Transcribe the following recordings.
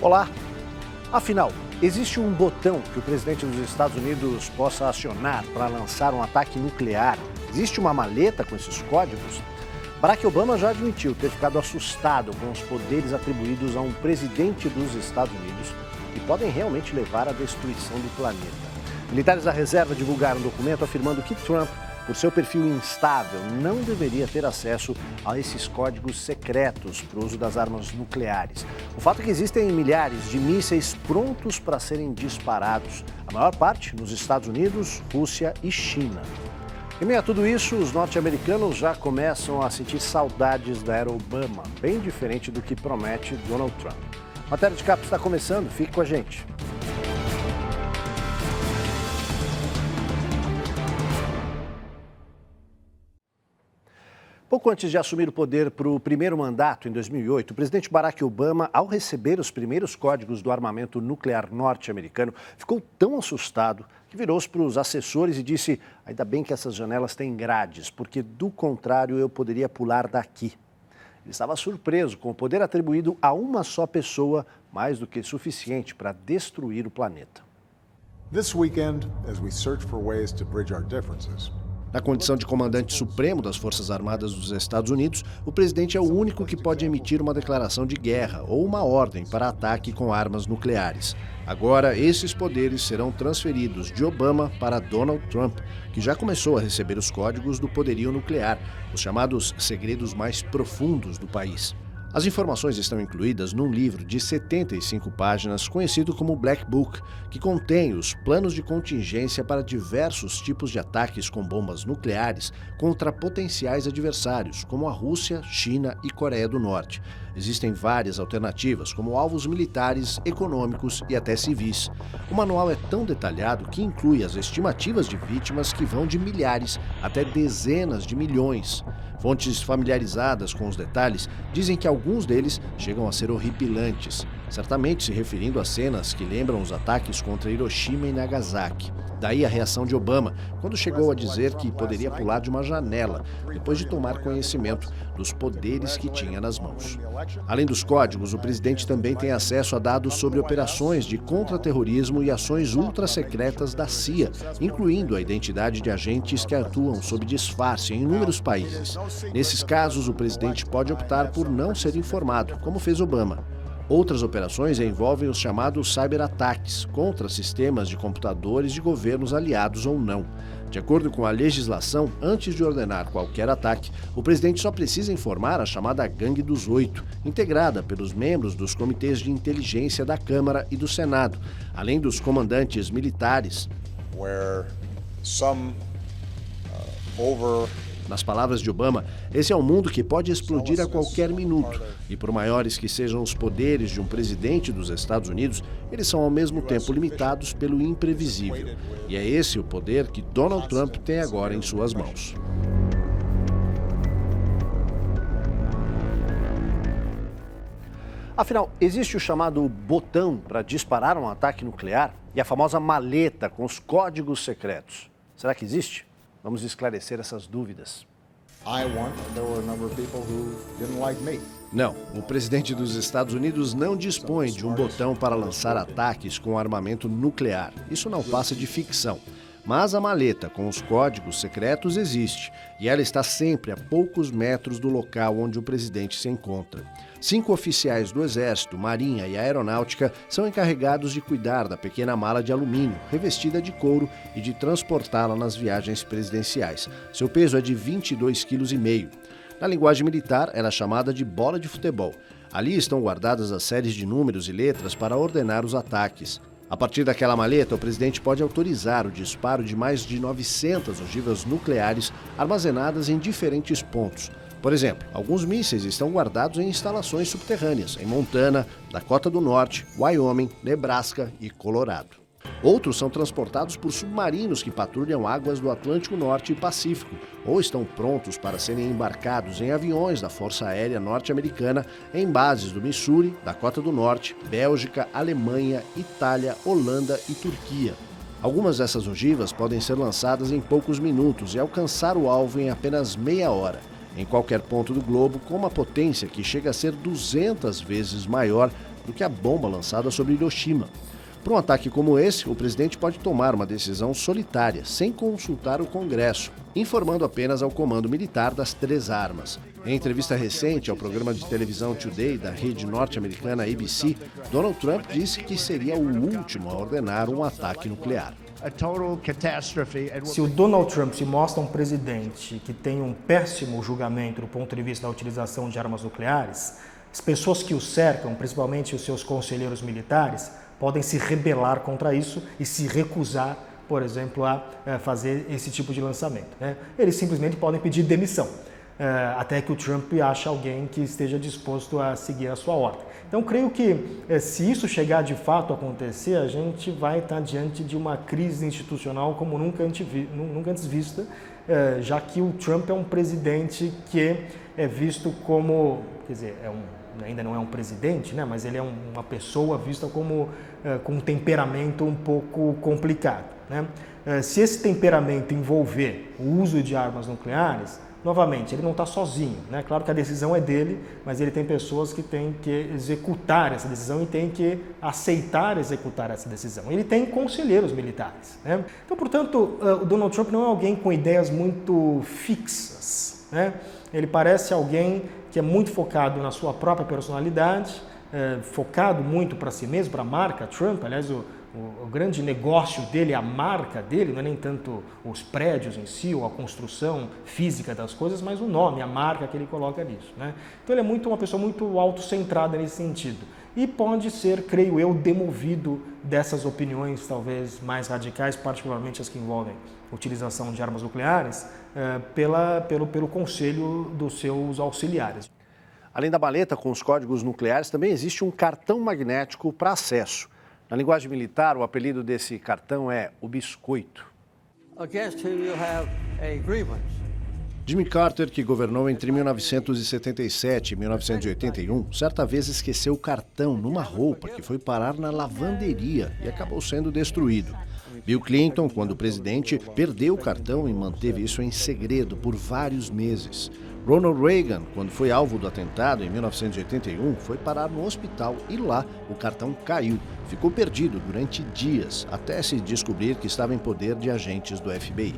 Olá! Afinal, existe um botão que o presidente dos Estados Unidos possa acionar para lançar um ataque nuclear? Existe uma maleta com esses códigos? Barack Obama já admitiu ter ficado assustado com os poderes atribuídos a um presidente dos Estados Unidos que podem realmente levar à destruição do planeta. Militares da reserva divulgaram um documento afirmando que Trump, por seu perfil instável, não deveria ter acesso a esses códigos secretos para o uso das armas nucleares. O fato é que existem milhares de mísseis prontos para serem disparados, a maior parte nos Estados Unidos, Rússia e China. Em meio a tudo isso, os norte-americanos já começam a sentir saudades da era Obama, bem diferente do que promete Donald Trump. Matéria de Capa está começando, fique com a gente. Pouco antes de assumir o poder para o primeiro mandato, em 2008, o presidente Barack Obama, ao receber os primeiros códigos do armamento nuclear norte-americano, ficou tão assustado que virou-se para os assessores e disse: ainda bem que essas janelas têm grades, porque do contrário eu poderia pular daqui. Ele estava surpreso com o poder atribuído a uma só pessoa, mais do que suficiente para destruir o planeta. This weekend, as we search for ways to bridge our differences, na condição de comandante supremo das Forças Armadas dos Estados Unidos, o presidente é o único que pode emitir uma declaração de guerra ou uma ordem para ataque com armas nucleares. Agora, esses poderes serão transferidos de Obama para Donald Trump, que já começou a receber os códigos do poderio nuclear, os chamados segredos mais profundos do país. As informações estão incluídas num livro de 75 páginas conhecido como Black Book, que contém os planos de contingência para diversos tipos de ataques com bombas nucleares contra potenciais adversários, como a Rússia, China e Coreia do Norte. Existem várias alternativas, como alvos militares, econômicos e até civis. O manual é tão detalhado que inclui as estimativas de vítimas que vão de milhares até dezenas de milhões. Fontes familiarizadas com os detalhes dizem que alguns deles chegam a ser horripilantes, certamente se referindo a cenas que lembram os ataques contra Hiroshima e Nagasaki. Daí a reação de Obama, quando chegou a dizer que poderia pular de uma janela, depois de tomar conhecimento dos poderes que tinha nas mãos. Além dos códigos, o presidente também tem acesso a dados sobre operações de contra-terrorismo e ações ultra-secretas da CIA, incluindo a identidade de agentes que atuam sob disfarce em inúmeros países. Nesses casos, o presidente pode optar por não ser informado, como fez Obama. Outras operações envolvem os chamados cyberataques contra sistemas de computadores de governos aliados ou não. De acordo com a legislação, antes de ordenar qualquer ataque, o presidente só precisa informar a chamada Gangue dos Oito, integrada pelos membros dos comitês de inteligência da Câmara e do Senado, além dos comandantes militares. Nas palavras de Obama, esse é um mundo que pode explodir a qualquer minuto. E por maiores que sejam os poderes de um presidente dos Estados Unidos, eles são ao mesmo tempo limitados pelo imprevisível. E é esse o poder que Donald Trump tem agora em suas mãos. Afinal, existe o chamado botão para disparar um ataque nuclear e a famosa maleta com os códigos secretos. Será que existe? Vamos esclarecer essas dúvidas. Não, o presidente dos Estados Unidos não dispõe de um botão para lançar ataques com armamento nuclear. Isso não passa de ficção. Mas a maleta com os códigos secretos existe e ela está sempre a poucos metros do local onde o presidente se encontra. 5 oficiais do Exército, Marinha e Aeronáutica são encarregados de cuidar da pequena mala de alumínio, revestida de couro, e de transportá-la nas viagens presidenciais. Seu peso é de 22,5 kg. Na linguagem militar, ela é chamada de bola de futebol. Ali estão guardadas as séries de números e letras para ordenar os ataques. A partir daquela maleta, o presidente pode autorizar o disparo de mais de 900 ogivas nucleares armazenadas em diferentes pontos. Por exemplo, alguns mísseis estão guardados em instalações subterrâneas, em Montana, Dakota do Norte, Wyoming, Nebraska e Colorado. Outros são transportados por submarinos que patrulham águas do Atlântico Norte e Pacífico, ou estão prontos para serem embarcados em aviões da Força Aérea Norte-Americana em bases do Missouri, Dakota do Norte, Bélgica, Alemanha, Itália, Holanda e Turquia. Algumas dessas ogivas podem ser lançadas em poucos minutos e alcançar o alvo em apenas meia hora, em qualquer ponto do globo, com uma potência que chega a ser 200 vezes maior do que a bomba lançada sobre Hiroshima. Para um ataque como esse, o presidente pode tomar uma decisão solitária, sem consultar o Congresso, informando apenas ao comando militar das 3 armas. Em entrevista recente ao programa de televisão Today da rede norte-americana ABC, Donald Trump disse que seria o último a ordenar um ataque nuclear. Se o Donald Trump se mostra um presidente que tem um péssimo julgamento do ponto de vista da utilização de armas nucleares, as pessoas que o cercam, principalmente os seus conselheiros militares, podem se rebelar contra isso e se recusar, por exemplo, a fazer esse tipo de lançamento, né? Eles simplesmente podem pedir demissão, até que o Trump ache alguém que esteja disposto a seguir a sua ordem. Então, creio que se isso chegar de fato a acontecer, a gente vai estar diante de uma crise institucional como nunca antes vista, já que o Trump é um presidente que é visto como, quer dizer, ainda não é um presidente, né, mas ele é uma pessoa vista como com um temperamento um pouco complicado, né? Se esse temperamento envolver o uso de armas nucleares, novamente, ele não está sozinho, né? Claro que a decisão é dele, mas ele tem pessoas que têm que executar essa decisão e têm que aceitar executar essa decisão. Ele tem conselheiros militares, né? Então, portanto, o Donald Trump não é alguém com ideias muito fixas, né? Ele parece alguém que é muito focado na sua própria personalidade, focado muito para si mesmo, para a marca Trump. Aliás, o grande negócio dele, a marca dele, não é nem tanto os prédios em si ou a construção física das coisas, mas o nome, a marca que ele coloca nisso, né? Então ele é uma pessoa muito autocentrada nesse sentido e pode ser, creio eu, demovido dessas opiniões talvez mais radicais, particularmente as que envolvem utilização de armas nucleares, pelo conselho dos seus auxiliares. Além da maleta com os códigos nucleares, também existe um cartão magnético para acesso. Na linguagem militar, o apelido desse cartão é o biscoito. Jimmy Carter, que governou entre 1977 e 1981, certa vez esqueceu o cartão numa roupa que foi parar na lavanderia e acabou sendo destruído. Bill Clinton, quando presidente, perdeu o cartão e manteve isso em segredo por vários meses. Ronald Reagan, quando foi alvo do atentado em 1981, foi parar no hospital e lá o cartão caiu. Ficou perdido durante dias, até se descobrir que estava em poder de agentes do FBI.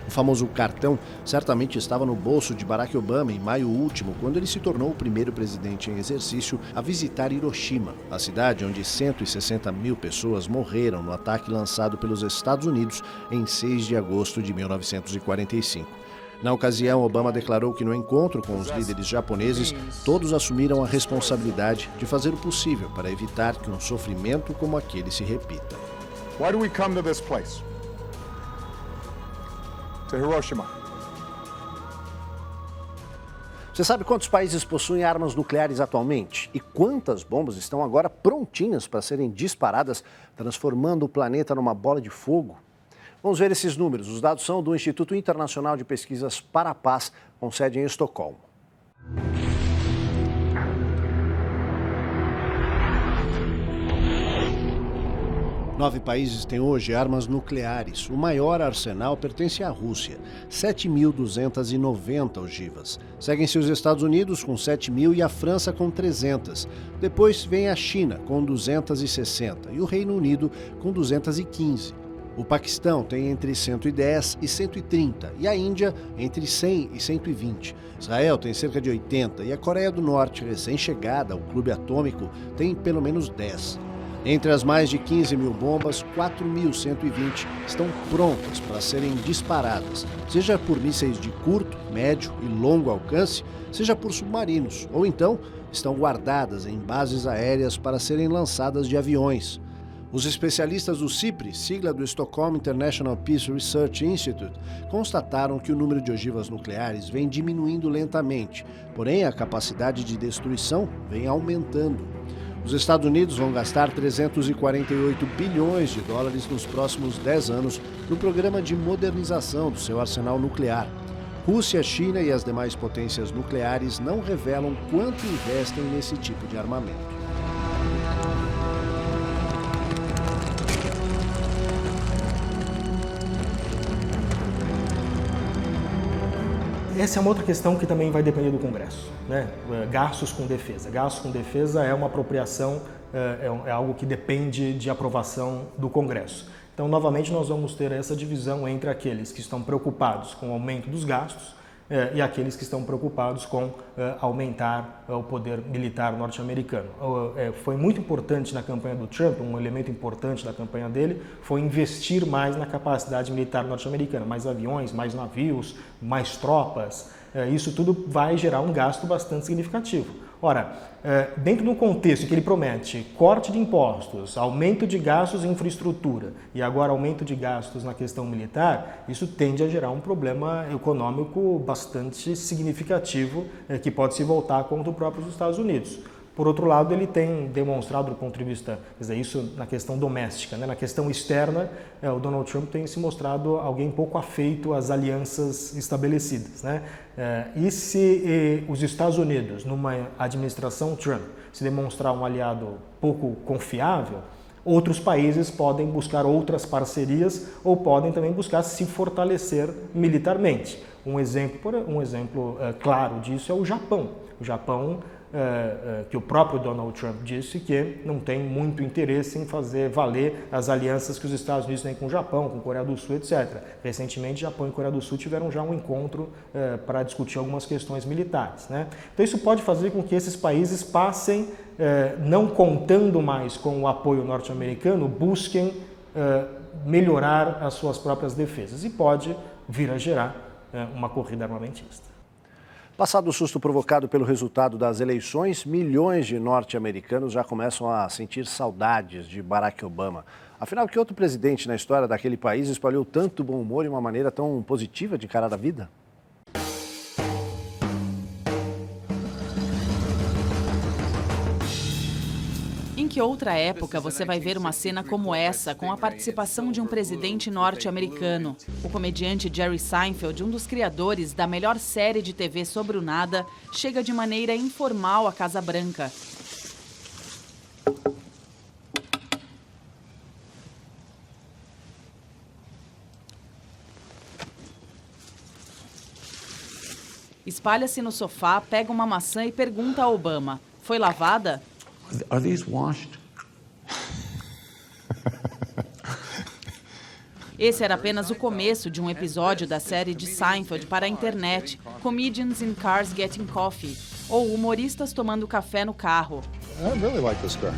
O famoso cartão certamente estava no bolso de Barack Obama em maio último, quando ele se tornou o primeiro presidente em exercício a visitar Hiroshima, a cidade onde 160 mil pessoas morreram no ataque lançado pelos Estados Unidos em 6 de agosto de 1945. Na ocasião, Obama declarou que no encontro com os líderes japoneses, todos assumiram a responsabilidade de fazer o possível para evitar que um sofrimento como aquele se repita. Why do we come to this place? To Hiroshima. Você sabe quantos países possuem armas nucleares atualmente? E quantas bombas estão agora prontinhas para serem disparadas, transformando o planeta numa bola de fogo? Vamos ver esses números. Os dados são do Instituto Internacional de Pesquisas para a Paz, com sede em Estocolmo. Nove países têm hoje armas nucleares. O maior arsenal pertence à Rússia, 7.290 ogivas. Seguem-se os Estados Unidos com 7.000 e a França com 300. Depois vem a China com 260 e o Reino Unido com 215. O Paquistão tem entre 110 e 130 e a Índia entre 100 e 120. Israel tem cerca de 80 e a Coreia do Norte, recém-chegada ao clube atômico, tem pelo menos 10. Entre as mais de 15 mil bombas, 4.120 estão prontas para serem disparadas, seja por mísseis de curto, médio e longo alcance, seja por submarinos, ou então estão guardadas em bases aéreas para serem lançadas de aviões. Os especialistas do SIPRI, sigla do Stockholm International Peace Research Institute, constataram que o número de ogivas nucleares vem diminuindo lentamente, porém a capacidade de destruição vem aumentando. Os Estados Unidos vão gastar 348 bilhões de dólares nos próximos 10 anos no programa de modernização do seu arsenal nuclear. Rússia, China e as demais potências nucleares não revelam quanto investem nesse tipo de armamento. Essa é uma outra questão que também vai depender do Congresso, né? Gastos com defesa. Gastos com defesa é uma apropriação é algo que depende de aprovação do Congresso. Então, novamente, nós vamos ter essa divisão entre aqueles que estão preocupados com o aumento dos gastos e aqueles que estão preocupados com aumentar o poder militar norte-americano. Foi muito importante na campanha do Trump, um elemento importante da campanha dele foi investir mais na capacidade militar norte-americana, mais aviões, mais navios, mais tropas. Isso tudo vai gerar um gasto bastante significativo. Ora, dentro do contexto em que ele promete corte de impostos, aumento de gastos em infraestrutura e agora aumento de gastos na questão militar, isso tende a gerar um problema econômico bastante significativo que pode se voltar contra os próprios Estados Unidos. Por outro lado, ele tem demonstrado, do ponto de vista, quer dizer, isso na questão doméstica, né? Na questão externa, o Donald Trump tem se mostrado alguém pouco afeito às alianças estabelecidas, né? E se os Estados Unidos, numa administração Trump, se demonstrar um aliado pouco confiável, outros países podem buscar outras parcerias ou podem também buscar se fortalecer militarmente. Um exemplo claro disso é o Japão. O Japão, que o próprio Donald Trump disse que não tem muito interesse em fazer valer as alianças que os Estados Unidos têm com o Japão, com a Coreia do Sul, etc. Recentemente, Japão e Coreia do Sul tiveram já um encontro para discutir algumas questões militares, né? Então, isso pode fazer com que esses países passem, não contando mais com o apoio norte-americano, busquem melhorar as suas próprias defesas e pode vir a gerar uma corrida armamentista. Passado o susto provocado pelo resultado das eleições, milhões de norte-americanos já começam a sentir saudades de Barack Obama. Afinal, que outro presidente na história daquele país espalhou tanto bom humor e uma maneira tão positiva de encarar a vida? Em que outra época você vai ver uma cena como essa, com a participação de um presidente norte-americano? O comediante Jerry Seinfeld, um dos criadores da melhor série de TV sobre o nada, chega de maneira informal à Casa Branca. Espalha-se no sofá, pega uma maçã e pergunta a Obama: "Foi lavada?" Are these washed? Esse era apenas o começo de um episódio da série de Seinfeld para a internet, Comedians in Cars Getting Coffee, ou humoristas tomando café no carro. I really like this car.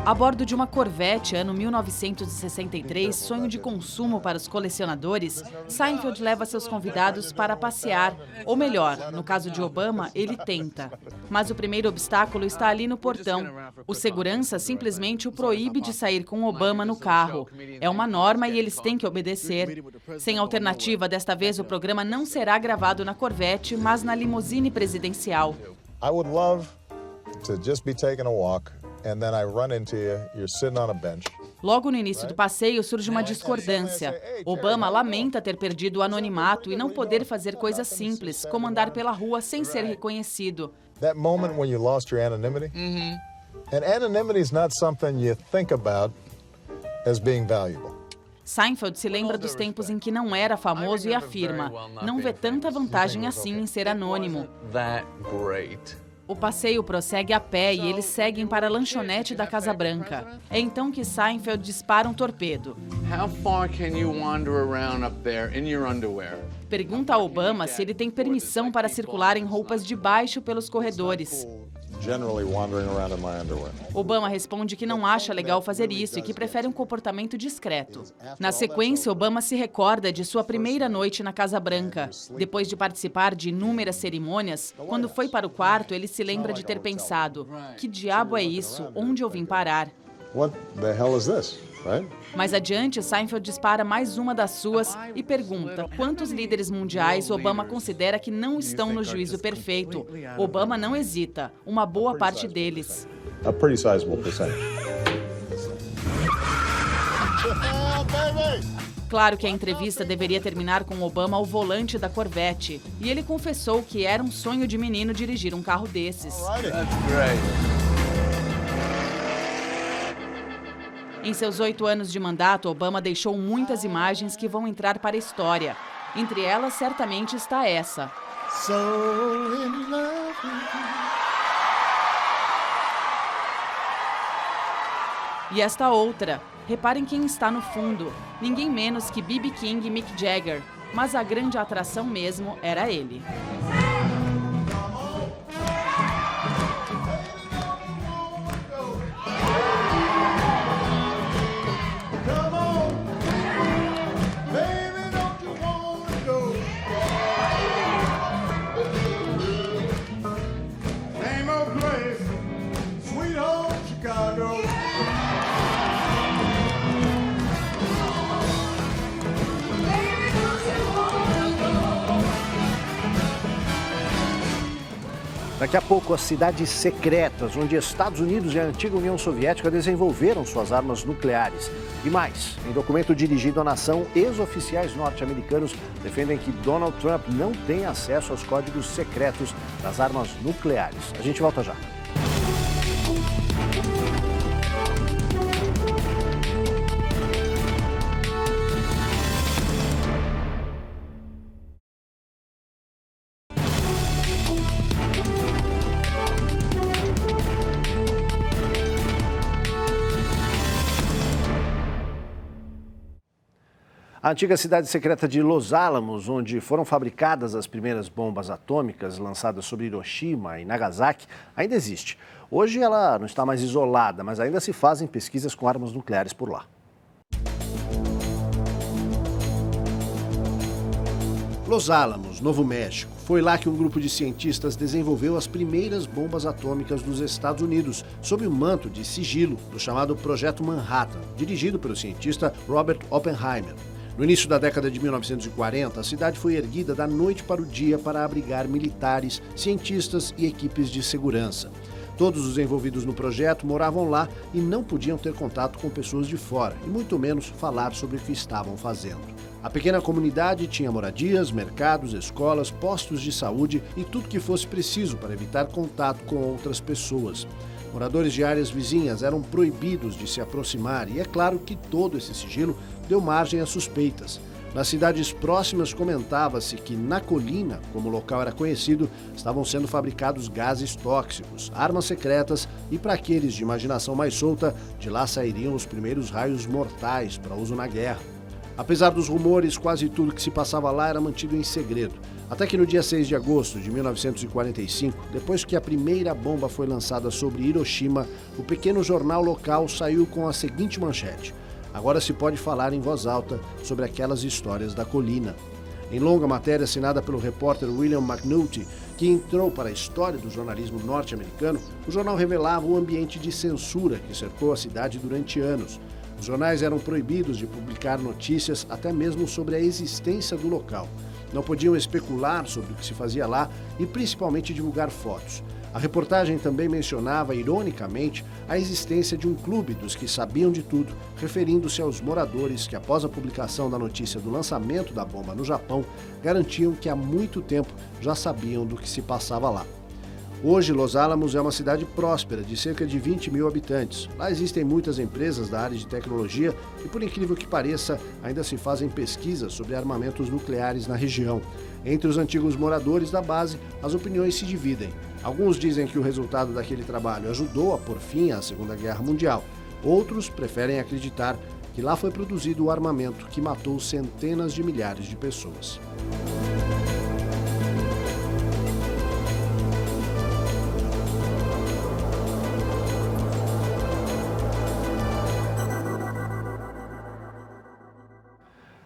A bordo de uma Corvette, ano 1963, sonho de consumo para os colecionadores, Seinfeld leva seus convidados para passear, ou melhor, no caso de Obama, ele tenta. Mas o primeiro obstáculo está ali no portão. O segurança simplesmente o proíbe de sair com Obama no carro. É uma norma e eles têm que obedecer. Sem alternativa, desta vez o programa não será gravado na Corvette, mas na limusine presidencial. I would love to just be taking a walk. And then I run into you, you're sitting on a bench. Logo no início do passeio surge uma discordância. Obama lamenta ter perdido o anonimato e não poder fazer coisas simples, como andar pela rua sem ser reconhecido. That moment when you lost your anonymity? And anonymity is not something you think about as being valuable. Seinfeld se lembra dos tempos em que não era famoso e afirma: "Não vê tanta vantagem assim em ser anônimo." O passeio prossegue a pé e eles seguem para a lanchonete da Casa Branca. É então que Seinfeld dispara um torpedo. How far can you wander around up there in your underwear? Pergunta a Obama se ele tem permissão para circular em roupas de baixo pelos corredores. Generally wandering around in my underwear. Obama responde que não acha legal fazer isso e que prefere um comportamento discreto. Na sequência, Obama se recorda de sua primeira noite na Casa Branca. Depois de participar de inúmeras cerimônias, quando foi para o quarto, ele se lembra de ter pensado: "Que diabo é isso? Onde eu vim parar?" What the hell is this, right? Mais adiante, Seinfeld dispara mais uma das suas e pergunta quantos líderes mundiais Obama considera que não estão no juízo perfeito. Obama não hesita, uma boa parte deles. A pretty sizable percentage. Claro que a entrevista deveria terminar com Obama ao volante da Corvette. E ele confessou que era um sonho de menino dirigir um carro desses. Em seus 8 anos de mandato, Obama deixou muitas imagens que vão entrar para a história. Entre elas, certamente está essa. So in love E esta outra, reparem quem está no fundo, ninguém menos que B.B. King e Mick Jagger, mas a grande atração mesmo era ele. Daqui a pouco, as cidades secretas, onde Estados Unidos e a antiga União Soviética desenvolveram suas armas nucleares. E mais, em documento dirigido à nação, ex-oficiais norte-americanos defendem que Donald Trump não tem acesso aos códigos secretos das armas nucleares. A gente volta já. A antiga cidade secreta de Los Alamos, onde foram fabricadas as primeiras bombas atômicas lançadas sobre Hiroshima e Nagasaki, ainda existe. Hoje ela não está mais isolada, mas ainda se fazem pesquisas com armas nucleares por lá. Los Alamos, Novo México. Foi lá que um grupo de cientistas desenvolveu as primeiras bombas atômicas dos Estados Unidos, sob o manto de sigilo do chamado Projeto Manhattan, dirigido pelo cientista Robert Oppenheimer. No início da década de 1940, a cidade foi erguida da noite para o dia para abrigar militares, cientistas e equipes de segurança. Todos os envolvidos no projeto moravam lá e não podiam ter contato com pessoas de fora, e muito menos falar sobre o que estavam fazendo. A pequena comunidade tinha moradias, mercados, escolas, postos de saúde e tudo que fosse preciso para evitar contato com outras pessoas. Moradores de áreas vizinhas eram proibidos de se aproximar e é claro que todo esse sigilo deu margem a suspeitas. Nas cidades próximas comentava-se que na colina, como o local era conhecido, estavam sendo fabricados gases tóxicos, armas secretas e, para aqueles de imaginação mais solta, de lá sairiam os primeiros raios mortais para uso na guerra. Apesar dos rumores, quase tudo que se passava lá era mantido em segredo. Até que no dia 6 de agosto de 1945, depois que a primeira bomba foi lançada sobre Hiroshima, o pequeno jornal local saiu com a seguinte manchete: "Agora se pode falar em voz alta sobre aquelas histórias da colina." Em longa matéria assinada pelo repórter William McNulty, que entrou para a história do jornalismo norte-americano, o jornal revelava o ambiente de censura que cercou a cidade durante anos. Os jornais eram proibidos de publicar notícias até mesmo sobre a existência do local. Não podiam especular sobre o que se fazia lá e principalmente divulgar fotos. A reportagem também mencionava, ironicamente, a existência de um clube dos que sabiam de tudo, referindo-se aos moradores que, após a publicação da notícia do lançamento da bomba no Japão, garantiam que há muito tempo já sabiam do que se passava lá. Hoje, Los Alamos é uma cidade próspera, de cerca de 20 mil habitantes. Lá existem muitas empresas da área de tecnologia e, por incrível que pareça, ainda se fazem pesquisas sobre armamentos nucleares na região. Entre os antigos moradores da base, as opiniões se dividem. Alguns dizem que o resultado daquele trabalho ajudou a pôr fim à Segunda Guerra Mundial. Outros preferem acreditar que lá foi produzido o armamento que matou centenas de milhares de pessoas.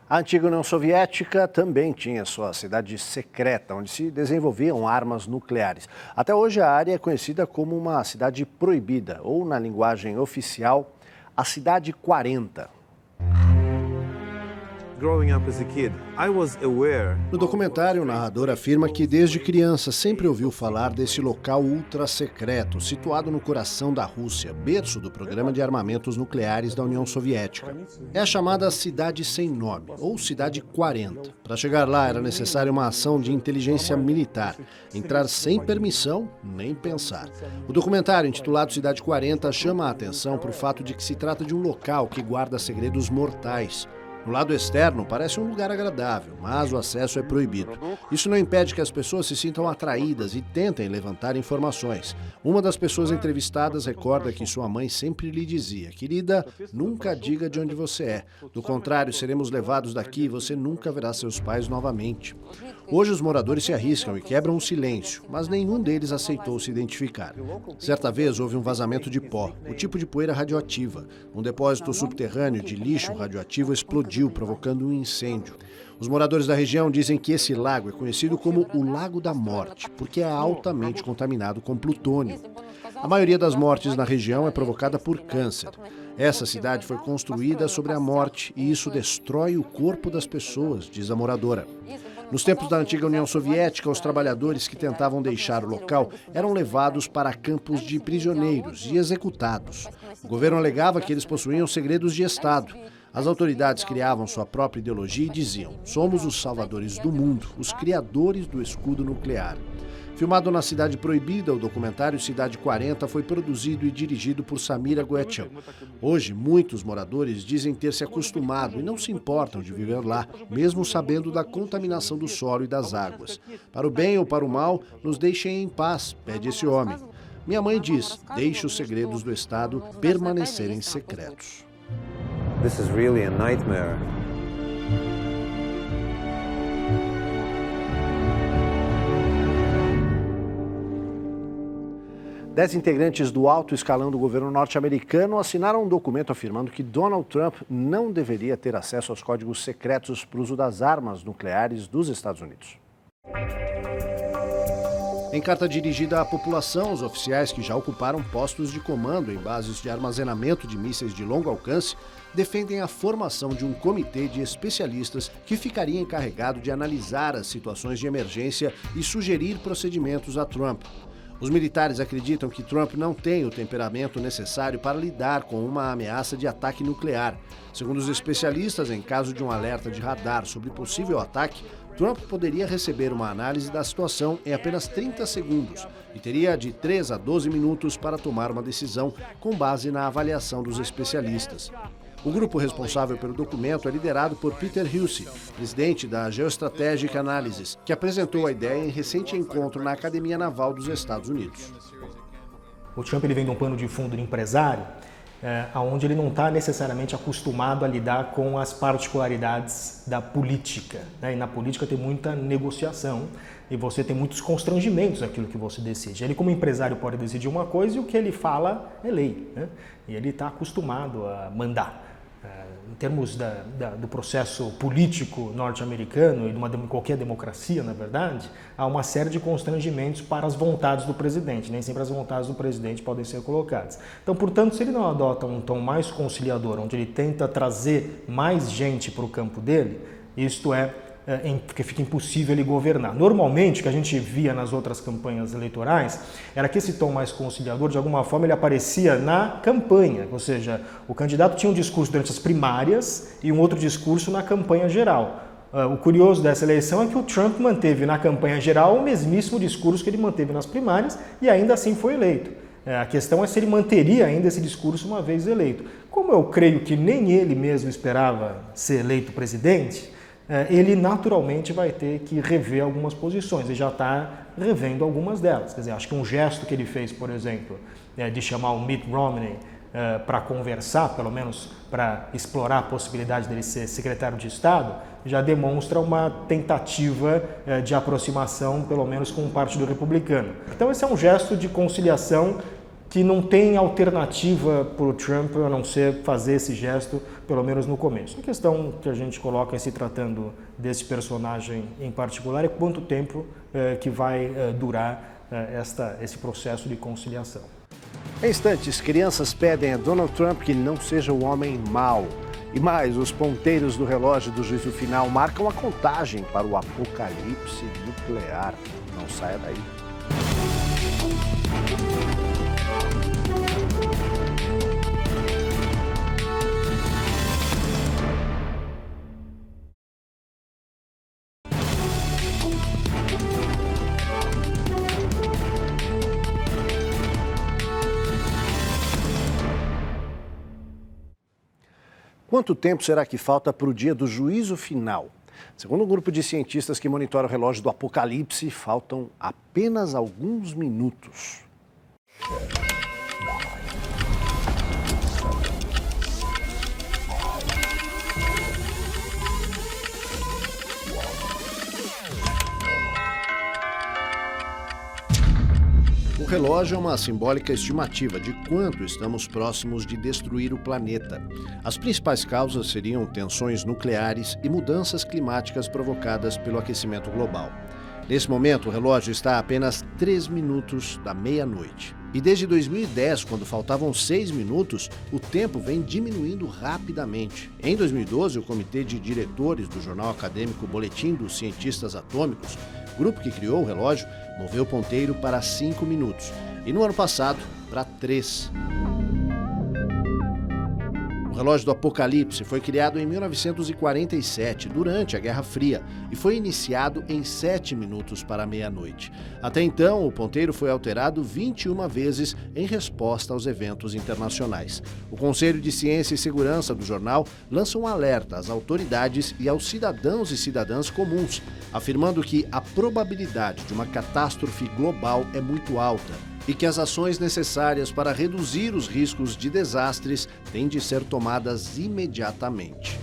A antiga União Soviética também tinha sua cidade secreta, onde se desenvolviam armas nucleares. Até hoje a área é conhecida como uma cidade proibida, ou na linguagem oficial, a Cidade 40. No documentário, o narrador afirma que desde criança sempre ouviu falar desse local ultra-secreto, situado no coração da Rússia, berço do programa de armamentos nucleares da União Soviética. É a chamada Cidade Sem Nome, ou Cidade 40. Para chegar lá era necessária uma ação de inteligência militar, entrar sem permissão, nem pensar. O documentário, intitulado Cidade 40, chama a atenção para o fato de que se trata de um local que guarda segredos mortais. No lado externo, parece um lugar agradável, mas o acesso é proibido. Isso não impede que as pessoas se sintam atraídas e tentem levantar informações. Uma das pessoas entrevistadas recorda que sua mãe sempre lhe dizia: querida, nunca diga de onde você é. Do contrário, seremos levados daqui e você nunca verá seus pais novamente. Hoje os moradores se arriscam e quebram o silêncio, mas nenhum deles aceitou se identificar. Certa vez houve um vazamento de pó, o tipo de poeira radioativa. Um depósito subterrâneo de lixo radioativo explodiu, provocando um incêndio. Os moradores da região dizem que esse lago é conhecido como o Lago da Morte, porque é altamente contaminado com plutônio. A maioria das mortes na região é provocada por câncer. Essa cidade foi construída sobre a morte e isso destrói o corpo das pessoas, diz a moradora. Nos tempos da antiga União Soviética, os trabalhadores que tentavam deixar o local eram levados para campos de prisioneiros e executados. O governo alegava que eles possuíam segredos de Estado. As autoridades criavam sua própria ideologia e diziam: somos os salvadores do mundo, os criadores do escudo nuclear. Filmado na Cidade Proibida, o documentário Cidade 40 foi produzido e dirigido por Samira Goetchel. Hoje, muitos moradores dizem ter se acostumado e não se importam de viver lá, mesmo sabendo da contaminação do solo e das águas. Para o bem ou para o mal, nos deixem em paz, pede esse homem. Minha mãe diz: deixe os segredos do Estado permanecerem secretos. This is really a nightmare. 10 integrantes do alto escalão do governo norte-americano assinaram um documento afirmando que Donald Trump não deveria ter acesso aos códigos secretos para o uso das armas nucleares dos Estados Unidos. Em carta dirigida à população, os oficiais que já ocuparam postos de comando em bases de armazenamento de mísseis de longo alcance defendem a formação de um comitê de especialistas que ficaria encarregado de analisar as situações de emergência e sugerir procedimentos a Trump. Os militares acreditam que Trump não tem o temperamento necessário para lidar com uma ameaça de ataque nuclear. Segundo os especialistas, em caso de um alerta de radar sobre possível ataque, Trump poderia receber uma análise da situação em apenas 30 segundos e teria de 3 a 12 minutos para tomar uma decisão com base na avaliação dos especialistas. O grupo responsável pelo documento é liderado por Peter Hulse, presidente da Geostrategic Analysis, que apresentou a ideia em recente encontro na Academia Naval dos Estados Unidos. O Trump ele vem de um pano de fundo de empresário, onde ele não está necessariamente acostumado a lidar com as particularidades da política. Né? E na política tem muita negociação e você tem muitos constrangimentos naquilo que você decide. Ele, como empresário, pode decidir uma coisa e o que ele fala é lei. Né? E ele está acostumado a mandar. Em termos do processo político norte-americano e de qualquer democracia, na verdade, há uma série de constrangimentos para as vontades do presidente. Nem sempre as vontades do presidente podem ser colocadas. Então, portanto, se ele não adota um tom mais conciliador, onde ele tenta trazer mais gente para o campo dele, isto porque fica impossível ele governar. Normalmente, o que a gente via nas outras campanhas eleitorais era que esse tom mais conciliador, de alguma forma, ele aparecia na campanha, ou seja, o candidato tinha um discurso durante as primárias e um outro discurso na campanha geral. O curioso dessa eleição é que o Trump manteve na campanha geral o mesmíssimo discurso que ele manteve nas primárias e ainda assim foi eleito. A questão é se ele manteria ainda esse discurso uma vez eleito. Como eu creio que nem ele mesmo esperava ser eleito presidente, ele naturalmente vai ter que rever algumas posições e já está revendo algumas delas. Quer dizer, acho que um gesto que ele fez, por exemplo, de chamar o Mitt Romney para conversar, pelo menos para explorar a possibilidade dele ser secretário de Estado, já demonstra uma tentativa de aproximação, pelo menos com o Partido Republicano. Então esse é um gesto de conciliação que não tem alternativa para o Trump a não ser fazer esse gesto, pelo menos no começo. A questão que a gente coloca em se tratando desse personagem em particular é quanto tempo que vai durar esse processo de conciliação. Em instantes, crianças pedem a Donald Trump que não seja um homem mau. E mais, os ponteiros do relógio do juízo final marcam a contagem para o apocalipse nuclear. Não saia daí. Quanto tempo será que falta para o dia do juízo final? Segundo um grupo de cientistas que monitora o relógio do apocalipse, faltam apenas alguns minutos. O relógio é uma simbólica estimativa de quanto estamos próximos de destruir o planeta. As principais causas seriam tensões nucleares e mudanças climáticas provocadas pelo aquecimento global. Nesse momento, o relógio está a apenas 3 minutos da meia-noite. E desde 2010, quando faltavam 6 minutos, o tempo vem diminuindo rapidamente. Em 2012, o Comitê de Diretores do jornal acadêmico Boletim dos Cientistas Atômicos, grupo que criou o relógio, moveu o ponteiro para 5 minutos e no ano passado para 3. O relógio do apocalipse foi criado em 1947, durante a Guerra Fria, e foi iniciado em 7 minutos para a meia-noite. Até então, o ponteiro foi alterado 21 vezes em resposta aos eventos internacionais. O Conselho de Ciência e Segurança do jornal lança um alerta às autoridades e aos cidadãos e cidadãs comuns, afirmando que a probabilidade de uma catástrofe global é muito alta e que as ações necessárias para reduzir os riscos de desastres têm de ser tomadas imediatamente.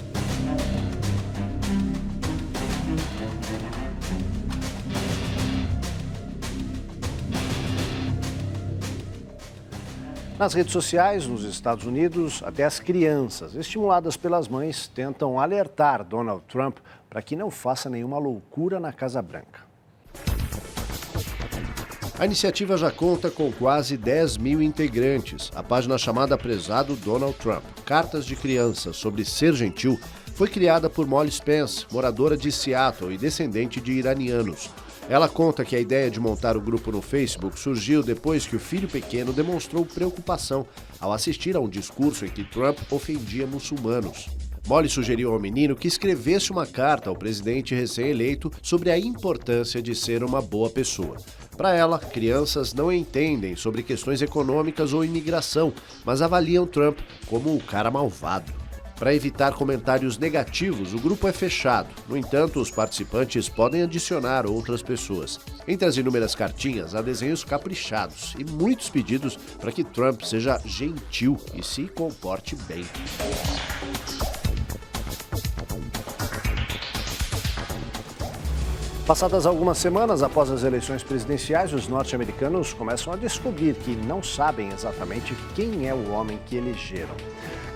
Nas redes sociais, nos Estados Unidos, até as crianças, estimuladas pelas mães, tentam alertar Donald Trump para que não faça nenhuma loucura na Casa Branca. A iniciativa já conta com quase 10 mil integrantes. A página chamada Prezado Donald Trump, Cartas de Criança sobre Ser Gentil, foi criada por Molly Spence, moradora de Seattle e descendente de iranianos. Ela conta que a ideia de montar o grupo no Facebook surgiu depois que o filho pequeno demonstrou preocupação ao assistir a um discurso em que Trump ofendia muçulmanos. Molly sugeriu ao menino que escrevesse uma carta ao presidente recém-eleito sobre a importância de ser uma boa pessoa. Para ela, crianças não entendem sobre questões econômicas ou imigração, mas avaliam Trump como o cara malvado. Para evitar comentários negativos, o grupo é fechado. No entanto, os participantes podem adicionar outras pessoas. Entre as inúmeras cartinhas, há desenhos caprichados e muitos pedidos para que Trump seja gentil e se comporte bem. Passadas algumas semanas após as eleições presidenciais, os norte-americanos começam a descobrir que não sabem exatamente quem é o homem que elegeram.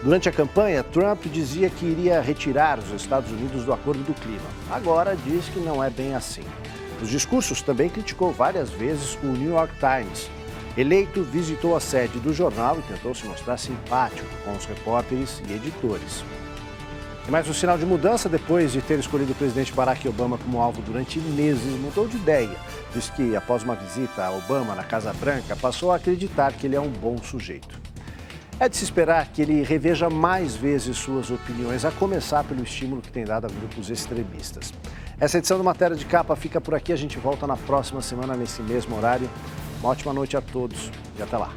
Durante a campanha, Trump dizia que iria retirar os Estados Unidos do Acordo do Clima. Agora diz que não é bem assim. Nos discursos também criticou várias vezes o New York Times. Eleito, visitou a sede do jornal e tentou se mostrar simpático com os repórteres e editores. E mais um sinal de mudança depois de ter escolhido o presidente Barack Obama como alvo durante meses, mudou de ideia. Diz que, após uma visita a Obama na Casa Branca, passou a acreditar que ele é um bom sujeito. É de se esperar que ele reveja mais vezes suas opiniões, a começar pelo estímulo que tem dado a grupos extremistas. Essa edição do Matéria de Capa fica por aqui. A gente volta na próxima semana, nesse mesmo horário. Uma ótima noite a todos e até lá.